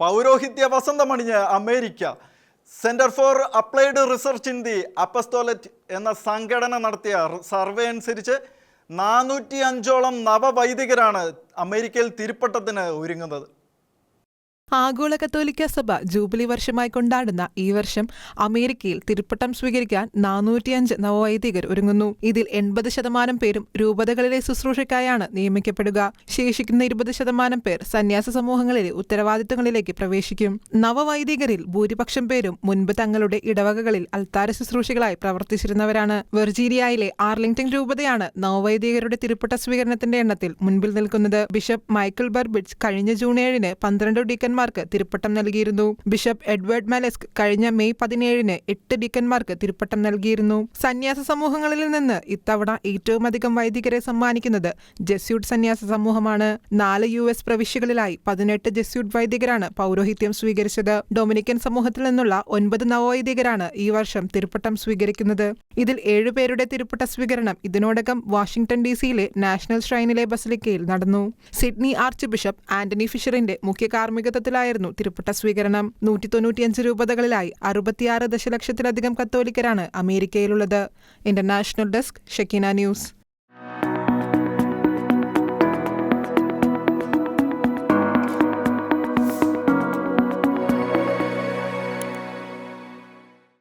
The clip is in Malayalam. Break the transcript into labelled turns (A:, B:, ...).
A: പൗരോഹിത്യ വസന്തമണിഞ്ഞ് America. Centre for applied research in the apostolate എന്ന സംഘടന നടത്തിയ സർവേ അനുസരിച്ച് 405ഓളം നവവൈദികരാണ് അമേരിക്കയിൽ തിരുപ്പട്ടത്തിന് ഒരുങ്ങുന്നത്.
B: ആഗോള കത്തോലിക്ക സഭ ജൂബിലി വർഷമായി കൊണ്ടാടുന്ന ഈ വർഷം അമേരിക്കയിൽ തിരുപ്പട്ടം സ്വീകരിക്കാൻ 405 നവവൈദികർ ഒരുങ്ങുന്നു. ഇതിൽ 80% പേരും രൂപതകളിലെ ശുശ്രൂഷയ്ക്കായാണ് നിയമിക്കപ്പെടുക. ശേഷിക്കുന്ന 20% പേർ സന്യാസ സമൂഹങ്ങളിലെ ഉത്തരവാദിത്തങ്ങളിലേക്ക് പ്രവേശിക്കും. നവവൈദികരിൽ ഭൂരിപക്ഷം പേരും മുൻപ് തങ്ങളുടെ ഇടവകകളിൽ അൽത്താര ശുശ്രൂഷകളായി പ്രവർത്തിച്ചിരുന്നവരാണ്. വെർജീനിയയിലെ ആർലിംഗ്ടൺ രൂപതയാണ് നവവൈദികരുടെ തിരുപ്പട്ട സ്വീകരണത്തിന്റെ എണ്ണത്തിൽ മുൻപിൽ നിൽക്കുന്നത്. ബിഷപ്പ് മൈക്കിൾ ബർബിഡ്ജ് കഴിഞ്ഞ ജൂൺ 7 12 ഡീക്കന്മാർക്ക് തിരുപ്പട്ടം നൽകിയിരുന്നു. ബിഷപ്പ് എഡ്വേർഡ് മാലെസ്ക് കഴിഞ്ഞ മെയ് 17 8 ഡീക്കന്മാർക്ക് തിരുപ്പട്ടം നൽകിയിരുന്നു. സന്യാസ സമൂഹങ്ങളിൽ നിന്ന് ഇത്തവണ ഏറ്റവും അധികം വൈദികരെ സമ്മാനിക്കുന്നത് ജെസ്യൂട്ട് സന്യാസ സമൂഹമാണ്. 4 US പ്രവിശ്യകളിലായി 18 ജെസ്യൂട്ട് വൈദികരാണ് പൗരോഹിത്യം സ്വീകരിച്ചത്. ഡൊമിനിക്കൻ സമൂഹത്തിൽ നിന്നുള്ള 9 നവവൈദികരാണ് ഈ വർഷം തിരുപ്പട്ടം സ്വീകരിക്കുന്നത്. ഇതിൽ 7 പേരുടെ തിരുപ്പട്ട സ്വീകരണം ഇതിനോടകം വാഷിംഗ്ടൺ DC-യിലെ നാഷണൽ ഷ്രൈനിലെ ബസലിക്കയിൽ നടന്നു. സിഡ്നി ആർച്ച് ബിഷപ്പ് ആന്റണി ഫിഷറിന്റെ മുഖ്യ കാർമ്മികത്വത്തിലായിരുന്നു തിരുപ്പട്ട സ്വീകരണം. 195 രൂപതകളിലായി 66 ദശലക്ഷത്തിലധികം കത്തോലിക്കരാണ് അമേരിക്കയിലുള്ളത്. International desk, Shekinah news.